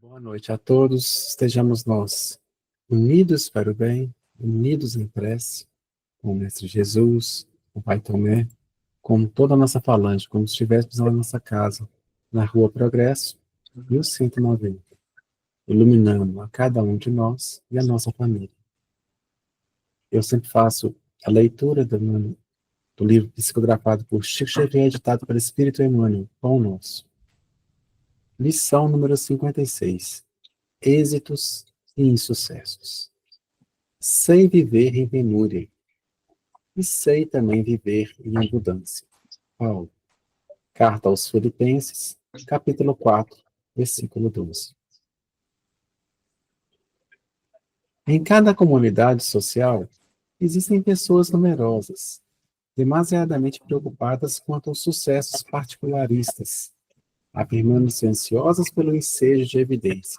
Boa noite a todos. Estejamos nós unidos para o bem, unidos em prece, com o Mestre Jesus, com o Pai Tomé, com toda a nossa falange, como se estivéssemos na nossa casa, na Rua Progresso, 1190, iluminando a cada um de nós e a nossa família. Eu sempre faço a leitura do livro psicografado por Chico Xavier, editado pelo Espírito Emmanuel, Pão Nosso. Lição número 56. Êxitos e insucessos. Sei viver em penúria, e sei também viver em abundância. Paulo, Carta aos Filipenses, capítulo 4, versículo 12. Em cada comunidade social, existem pessoas numerosas, demasiadamente preocupadas quanto aos sucessos particularistas, afirmando-se ansiosas pelo ensejo de evidência.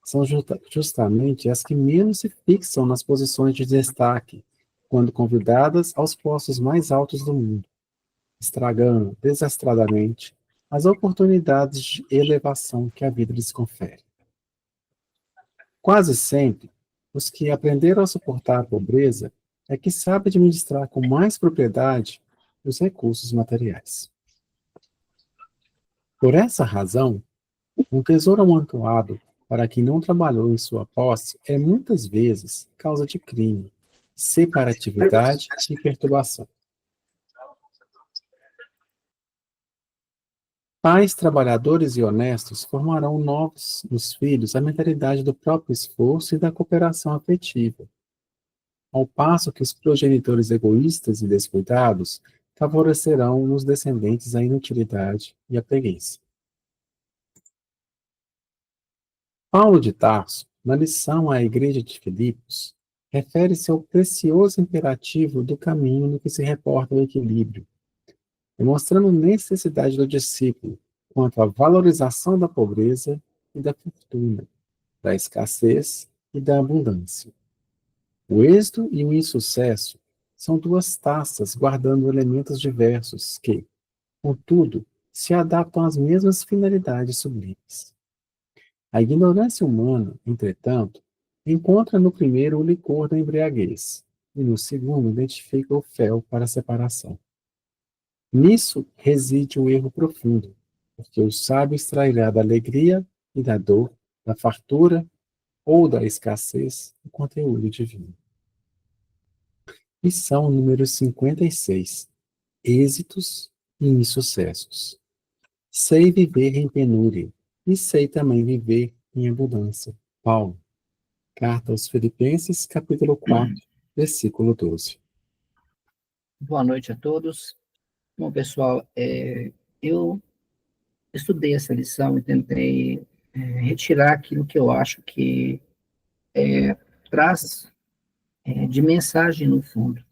São justamente as que menos se fixam nas posições de destaque, quando convidadas aos postos mais altos do mundo, estragando desastradamente as oportunidades de elevação que a vida lhes confere. Quase sempre, os que aprenderam a suportar a pobreza é que sabem administrar com mais propriedade os recursos materiais. Por essa razão, um tesouro amontoado para quem não trabalhou em sua posse é muitas vezes causa de crime, separatividade e perturbação. Pais trabalhadores e honestos formarão novos nos filhos a mentalidade do próprio esforço e da cooperação afetiva, ao passo que os progenitores egoístas e descuidados favorecerão nos descendentes a inutilidade e a preguiça. Paulo de Tarso, na lição à igreja de Filipos, refere-se ao precioso imperativo do caminho no que se reporta ao equilíbrio, demonstrando a necessidade do discípulo quanto à valorização da pobreza e da fortuna, da escassez e da abundância. O êxito e o insucesso são duas taças guardando elementos diversos que, contudo, se adaptam às mesmas finalidades sublimes. A ignorância humana, entretanto, encontra no primeiro o licor da embriaguez, e no segundo identifica o fel para a separação. Nisso reside o erro profundo, porque o sábio extrairá da alegria e da dor, da fartura ou da escassez, o conteúdo divino. Lição número 56. Êxitos e insucessos. Sei viver em penúria, e sei também viver em abundância. Paulo, Carta aos Filipenses, capítulo 4, versículo 12. Boa noite a todos. Bom, pessoal, eu estudei essa lição e tentei retirar aquilo que eu acho que traz de mensagem no fundo.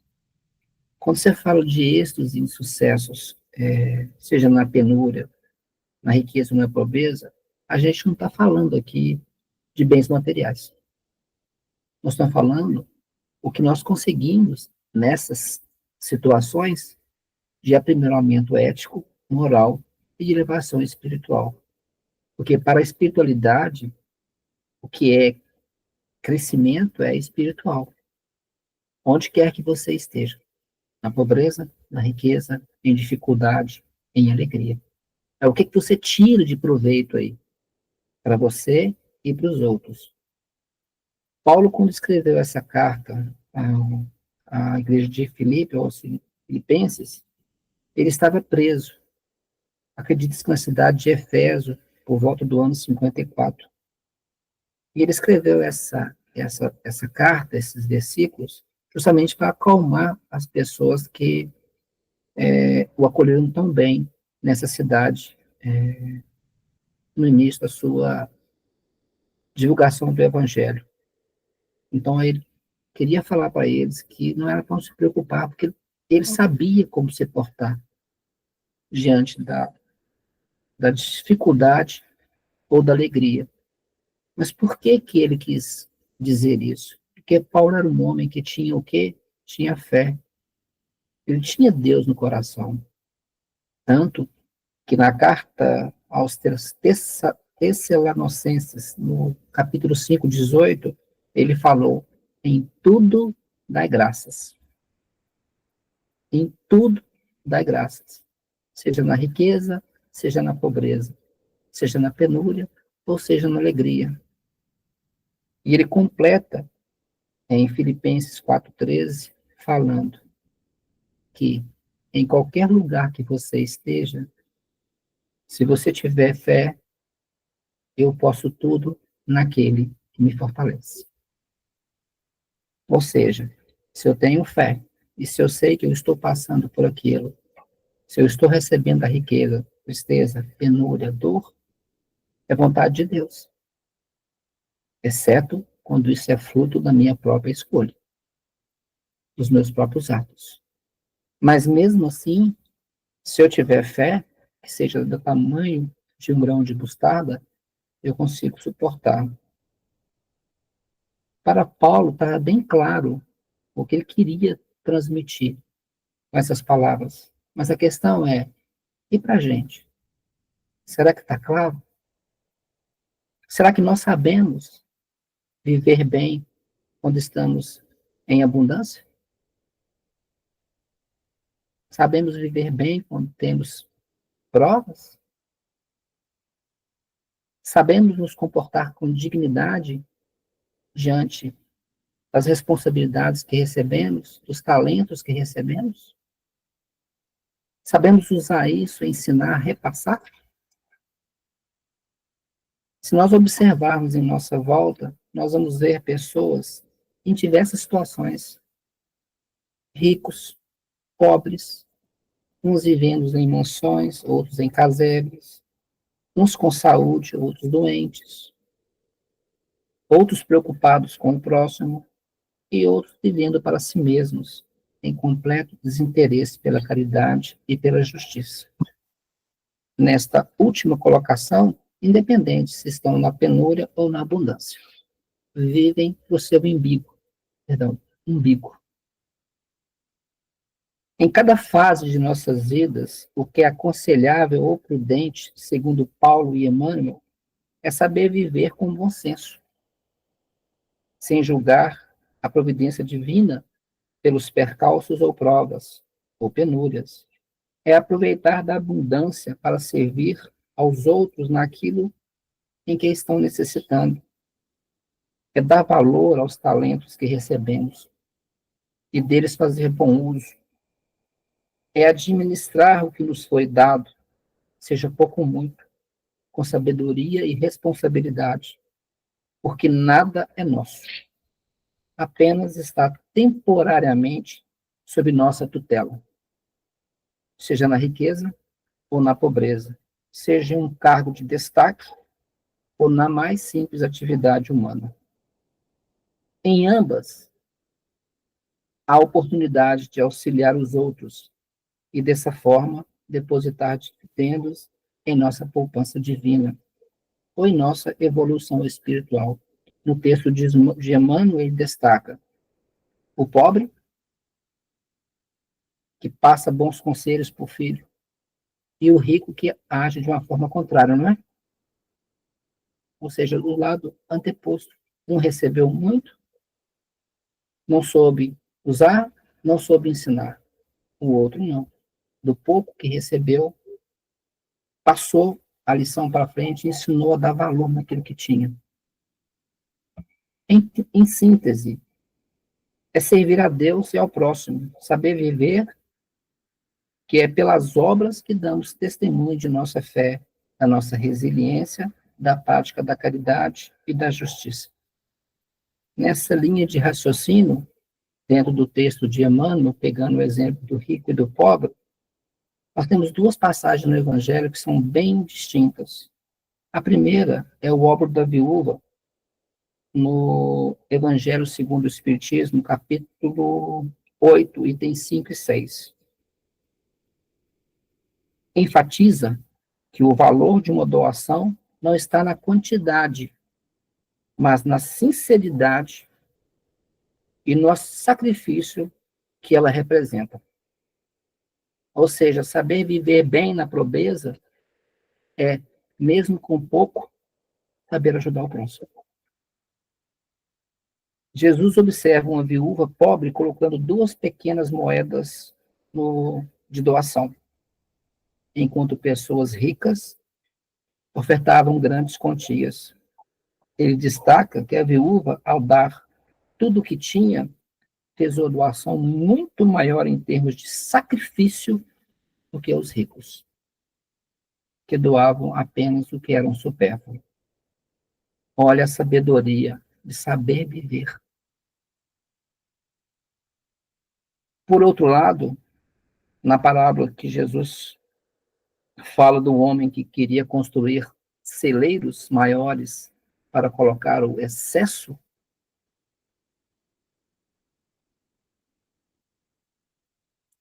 Quando você fala de êxitos e insucessos, seja na penúria, na riqueza ou na pobreza, a gente não está falando aqui de bens materiais. Nós estamos falando o que nós conseguimos nessas situações de aprimoramento ético, moral e de elevação espiritual. Porque para a espiritualidade, o que é crescimento é espiritual. Onde quer que você esteja, na pobreza, na riqueza, em dificuldade, em alegria. O que você tira de proveito aí, para você e para os outros. Paulo, quando escreveu essa carta à igreja de Filipe, aos Filipenses, ele estava preso. Acredita-se que na cidade de Éfeso, por volta do ano 54. E ele escreveu essa carta, esses versículos, justamente para acalmar as pessoas que o acolheram tão bem nessa cidade, no início da sua divulgação do Evangelho. Então, ele queria falar para eles que não era para se preocupar, porque ele sabia como se portar diante da dificuldade ou da alegria. Mas por que ele quis dizer isso? Porque Paulo era um homem que tinha o quê? Tinha fé. Ele tinha Deus no coração. Tanto que na carta aos Tessalonicenses, no capítulo 5, 18, ele falou: em tudo dai graças. Em tudo dai graças. Seja na riqueza, seja na pobreza, seja na penúria, ou seja na alegria. E ele completa em Filipenses 4,13, falando que em qualquer lugar que você esteja, se você tiver fé, eu posso tudo naquele que me fortalece. Ou seja, se eu tenho fé, e se eu sei que eu estou passando por aquilo, se eu estou recebendo a riqueza, tristeza, penúria, dor, é vontade de Deus. Exceto quando isso é fruto da minha própria escolha, dos meus próprios atos. Mas mesmo assim, se eu tiver fé, que seja do tamanho de um grão de mostarda, eu consigo suportar. Para Paulo, estava bem claro o que ele queria transmitir com essas palavras. Mas a questão é, e para a gente? Será que está claro? Será que nós sabemos viver bem quando estamos em abundância? Sabemos viver bem quando temos provas? Sabemos nos comportar com dignidade diante das responsabilidades que recebemos, dos talentos que recebemos? Sabemos usar isso, ensinar, repassar? Se nós observarmos em nossa volta, nós vamos ver pessoas em diversas situações, ricos, pobres, uns vivendo em mansões, outros em casebres, uns com saúde, outros doentes, outros preocupados com o próximo e outros vivendo para si mesmos, em completo desinteresse pela caridade e pela justiça. Nesta última colocação, independente se estão na penúria ou na abundância, vivem para o seu umbigo. Em cada fase de nossas vidas, o que é aconselhável ou prudente, segundo Paulo e Emmanuel, é saber viver com bom senso, sem julgar a providência divina pelos percalços ou provas, ou penúrias. É aproveitar da abundância para servir aos outros naquilo em que estão necessitando. É dar valor aos talentos que recebemos e deles fazer bom uso. É administrar o que nos foi dado, seja pouco ou muito, com sabedoria e responsabilidade, porque nada é nosso. Apenas está temporariamente sob nossa tutela, seja na riqueza ou na pobreza, seja em um cargo de destaque ou na mais simples atividade humana. Em ambas, há oportunidade de auxiliar os outros e, dessa forma, depositar dividendos em nossa poupança divina ou em nossa evolução espiritual. No texto de Emmanuel, ele destaca o pobre, que passa bons conselhos para o filho, e o rico, que age de uma forma contrária, não é? Ou seja, do lado anteposto. Um recebeu muito, não soube usar, não soube ensinar. O outro não. Do pouco que recebeu, passou a lição para frente e ensinou a dar valor naquilo que tinha. Em síntese, é servir a Deus e ao próximo, saber viver, que é pelas obras que damos testemunho de nossa fé, da nossa resiliência, da prática da caridade e da justiça. Nessa linha de raciocínio, dentro do texto de Emmanuel, pegando o exemplo do rico e do pobre, nós temos duas passagens no Evangelho que são bem distintas. A primeira é o óbolo da viúva, no Evangelho segundo o Espiritismo, capítulo 8, itens 5 e 6. Enfatiza que o valor de uma doação não está na quantidade, mas na sinceridade e no sacrifício que ela representa. Ou seja, saber viver bem na pobreza é, mesmo com pouco, saber ajudar o próximo. Jesus observa uma viúva pobre colocando 2 pequenas moedas de doação, enquanto pessoas ricas ofertavam grandes quantias. Ele destaca que a viúva, ao dar tudo o que tinha, fez uma doação muito maior em termos de sacrifício do que os ricos, que doavam apenas o que era supérfluo. Olha a sabedoria de saber viver. Por outro lado, na parábola que Jesus fala do homem que queria construir celeiros maiores para colocar o excesso,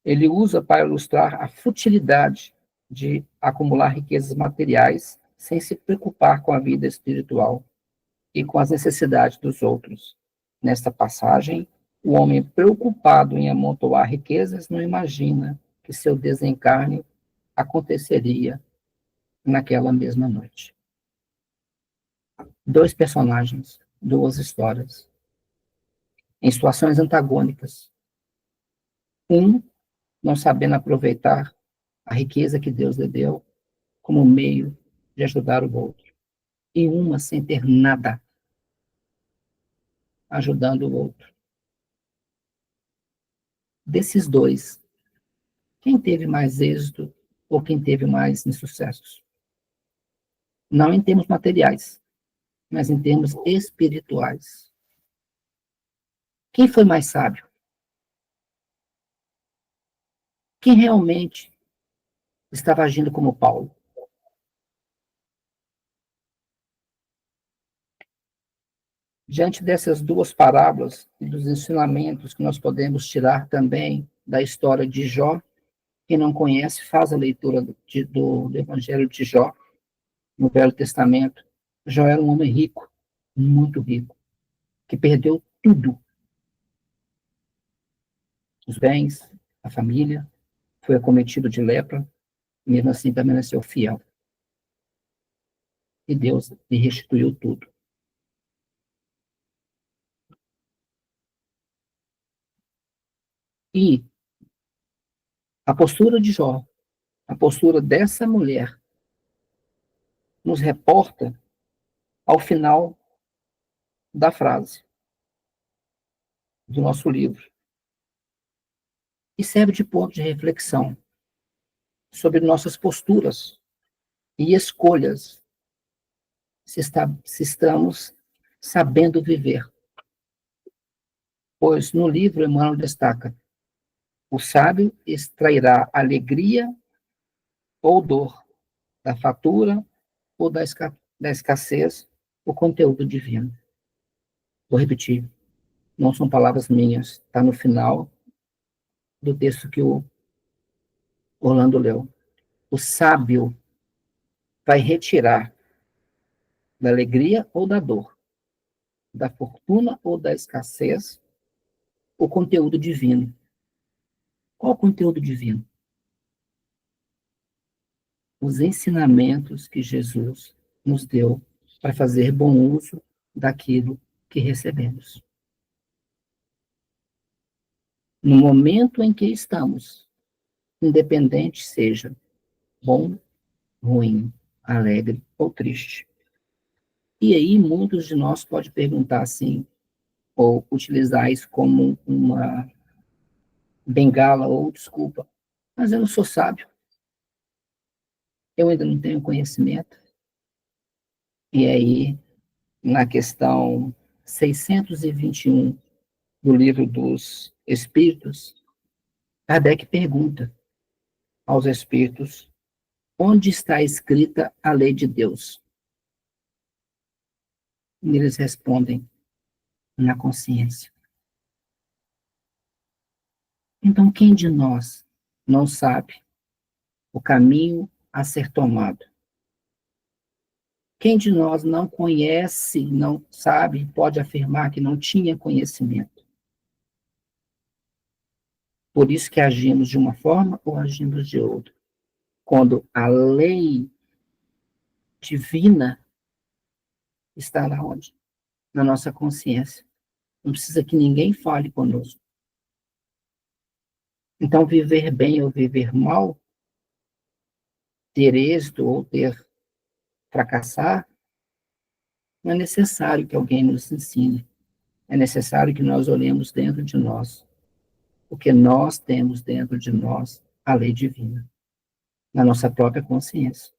ele usa para ilustrar a futilidade de acumular riquezas materiais sem se preocupar com a vida espiritual e com as necessidades dos outros. Nesta passagem, o homem preocupado em amontoar riquezas não imagina que seu desencarne aconteceria naquela mesma noite. 2 personagens, 2 histórias, em situações antagônicas. Um não sabendo aproveitar a riqueza que Deus lhe deu como meio de ajudar o outro. E uma sem ter nada, ajudando o outro. Desses 2, quem teve mais êxito ou quem teve mais insucessos? Não em termos materiais, mas em termos espirituais. Quem foi mais sábio? Quem realmente estava agindo como Paulo? Diante dessas 2 parábolas e dos ensinamentos que nós podemos tirar também da história de Jó, quem não conhece, faz a leitura do Evangelho de Jó, no Velho Testamento. Jó era um homem rico, muito rico, que perdeu tudo. Os bens, a família, foi acometido de lepra, e mesmo assim permaneceu fiel. E Deus lhe restituiu tudo. E a postura de Jó, a postura dessa mulher, nos reporta ao final da frase do nosso livro. E serve de ponto de reflexão sobre nossas posturas e escolhas, se estamos sabendo viver. Pois no livro Emmanuel destaca: o sábio extrairá alegria ou dor da fatura ou da escassez, o conteúdo divino. Vou repetir, não são palavras minhas, está no final do texto que o Orlando leu. O sábio vai retirar da alegria ou da dor, da fortuna ou da escassez, o conteúdo divino. Qual o conteúdo divino? Os ensinamentos que Jesus nos deu para fazer bom uso daquilo que recebemos. No momento em que estamos, independente seja bom, ruim, alegre ou triste. E aí muitos de nós podem perguntar assim, ou utilizar isso como uma bengala ou desculpa, mas eu não sou sábio. Eu ainda não tenho conhecimento. E aí, na questão 621 do Livro dos Espíritos, Kardec pergunta aos espíritos onde está escrita a lei de Deus. E eles respondem, na consciência. Então, quem de nós não sabe o caminho a ser tomado? Quem de nós não conhece, não sabe, pode afirmar que não tinha conhecimento? Por isso que agimos de uma forma ou agimos de outra. Quando a lei divina estará onde? Na nossa consciência. Não precisa que ninguém fale conosco. Então, viver bem ou viver mal, ter êxito ou fracassar, não é necessário que alguém nos ensine. É necessário que nós olhemos dentro de nós, porque nós temos dentro de nós a lei divina, na nossa própria consciência.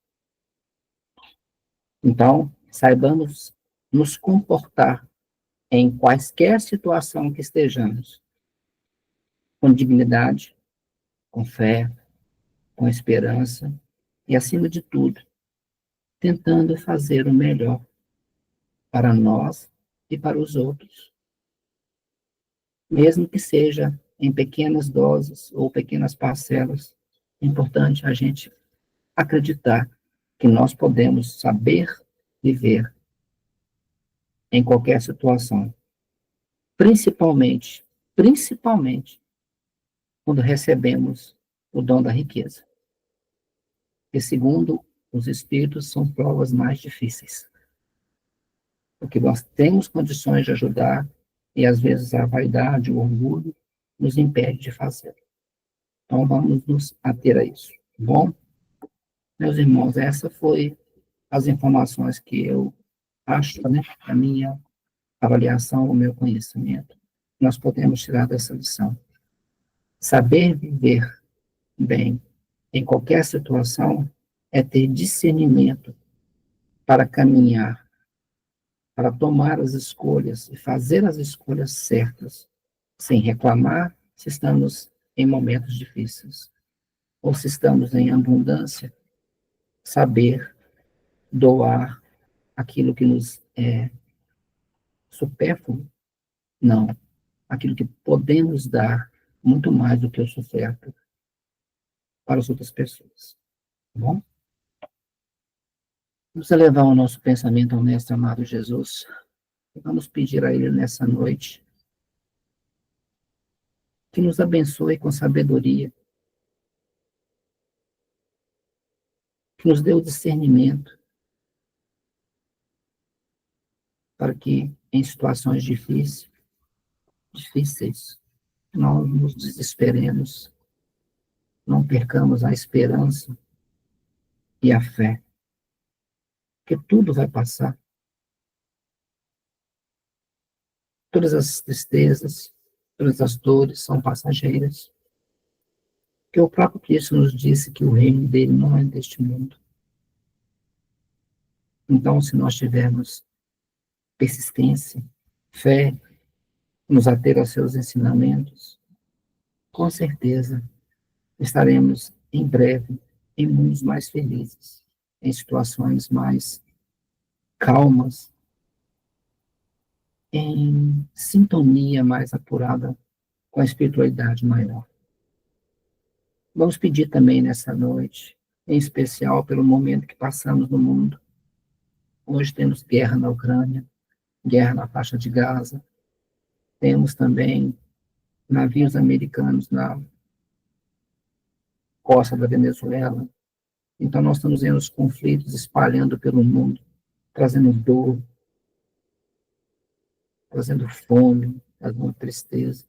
Então, saibamos nos comportar em quaisquer situação que estejamos, com dignidade, com fé, com esperança e, acima de tudo, tentando fazer o melhor para nós e para os outros. Mesmo que seja em pequenas doses ou pequenas parcelas, é importante a gente acreditar que nós podemos saber viver em qualquer situação, principalmente quando recebemos o dom da riqueza. E segundo os espíritos, são provas mais difíceis. Porque nós temos condições de ajudar e às vezes a vaidade, o orgulho, nos impede de fazer. Então vamos nos ater a isso. Bom, meus irmãos, essa foi as informações que eu acho, né, a minha avaliação, o meu conhecimento. Nós podemos tirar dessa lição. Saber viver bem em qualquer situação é ter discernimento para caminhar, para tomar as escolhas e fazer as escolhas certas, sem reclamar se estamos em momentos difíceis ou se estamos em abundância, saber doar aquilo que nos é supérfluo, não, aquilo que podemos dar muito mais do que o supérfluo para as outras pessoas, tá bom? Vamos elevar o nosso pensamento ao Mestre amado Jesus e vamos pedir a Ele nessa noite que nos abençoe com sabedoria, que nos dê o discernimento para que em situações difíceis, não nos desesperemos, não percamos a esperança e a fé, porque tudo vai passar. Todas as tristezas, todas as dores são passageiras. Porque o próprio Cristo nos disse que o reino dele não é deste mundo. Então, se nós tivermos persistência, fé, nos ater aos seus ensinamentos, com certeza estaremos em breve em mundos mais felizes, em situações mais calmas, em sintonia mais apurada com a espiritualidade maior. Vamos pedir também nessa noite, em especial pelo momento que passamos no mundo. Hoje temos guerra na Ucrânia, guerra na faixa de Gaza, temos também navios americanos na costa da Venezuela. Então nós estamos vendo os conflitos espalhando pelo mundo, trazendo dor, trazendo fome, trazendo tristeza.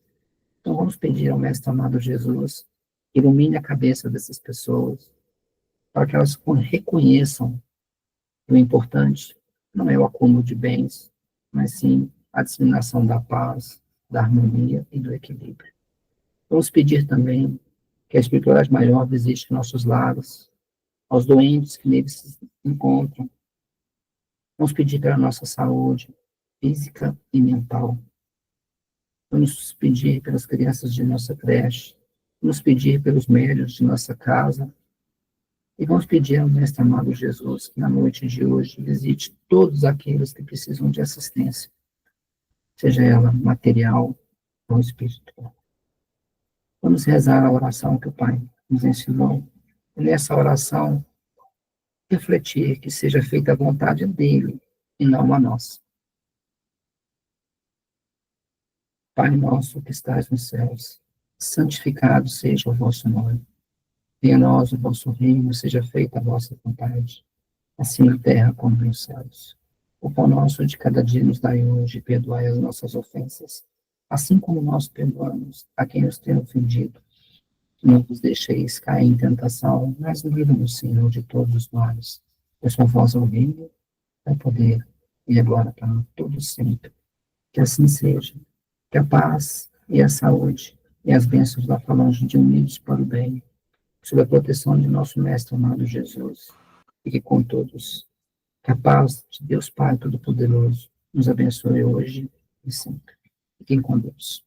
Então vamos pedir ao Mestre amado Jesus, ilumine a cabeça dessas pessoas, para que elas reconheçam que o importante não é o acúmulo de bens, mas sim a disseminação da paz, da harmonia e do equilíbrio. Vamos pedir também que a espiritualidade maior visite nossos lares, aos doentes que neles se encontram. Vamos pedir pela nossa saúde física e mental. Vamos pedir pelas crianças de nossa creche. Vamos pedir pelos médios de nossa casa. E vamos pedir ao Mestre amado Jesus que na noite de hoje visite todos aqueles que precisam de assistência, seja ela material ou espiritual. Vamos rezar a oração que o Pai nos ensinou. E nessa oração, refletir que seja feita a vontade dele e não a nossa. Pai nosso que estás nos céus, santificado seja o vosso nome. Venha a nós o vosso reino, seja feita a vossa vontade, assim na terra como nos céus. O pão nosso de cada dia nos dai hoje, e perdoai as nossas ofensas, assim como nós perdoamos a quem nos tem ofendido. Não vos deixeis cair em tentação, mas livra-nos, Senhor, de todos os males. Pois com vós é o reino, o poder e agora para todos sempre. Que assim seja. Que a paz e a saúde e as bênçãos da falange de unidos para o bem, sob a proteção de nosso Mestre amado Jesus, fique com todos. Que a paz de Deus Pai Todo-Poderoso nos abençoe hoje e sempre. Fiquem com Deus.